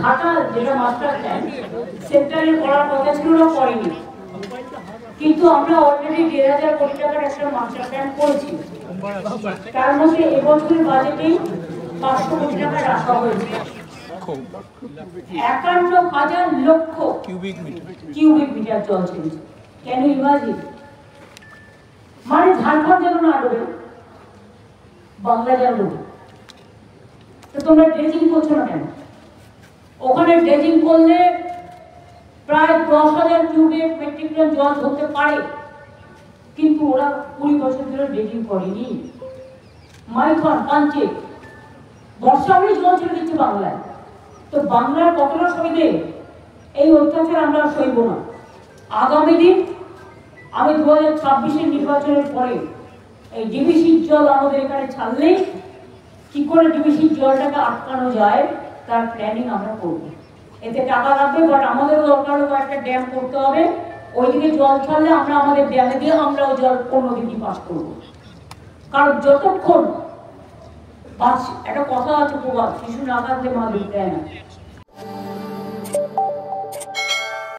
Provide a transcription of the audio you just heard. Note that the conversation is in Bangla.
ঘাটাল যেটা মাস্টার প্ল্যান সেন্টারে করার কথা ছিল না, করেনি, কিন্তু আমরা অলরেডি 1,500 কোটি টাকার একটা মাস্টার প্ল্যান করেছি। তার মধ্যে এবছরের বাজেটেই 500 কোটি টাকা রাখা হয়েছে। 51,000 লক্ষ কিউবিক মিটার জল ছেড়েছে। Can you imagine? মানে ঝাড়খণ্ড যেন না ডোবে, বাংলা যেন ডোবে। তো তোমরা ড্রেজিং করছো না কেন? ওখানে ড্রেজিং করলে প্রায় 10,000 কিউবিক মেট্রিক টন জল ধরতে পারে, কিন্তু ওরা 20 বছর ধরে ড্রেজিং করেনি। মাইথন পাঞ্চে বর্ষা হলে জল ছেড়ে দিচ্ছে বাংলায়। তো বাংলার কতটা সইবে? এই অত্যাচার আমরা সইব না। আগামী দিন আমি 2026-এর নির্বাচনের পরে এই ডিবিসির জল আমাদের এখানে ছাড়লেই কি করে ডিবিসির জলটাকে আটকানো যায় তার প্ল্যানিং আমরা করব। এতে টাকা লাগবে, বাট আমাদেরও দরকার হবে একটা ড্যাম করতে হবে। ওইদিকে জল ছাড়লে আমরা আমাদের ড্যামে দিয়ে আমরাও জল অন্যদিকে পাস করবো। কারণ যতক্ষণ একটা কথা আছে, প্রবাদ, শিশু না কাঁদলে মা দুধ দেয় না।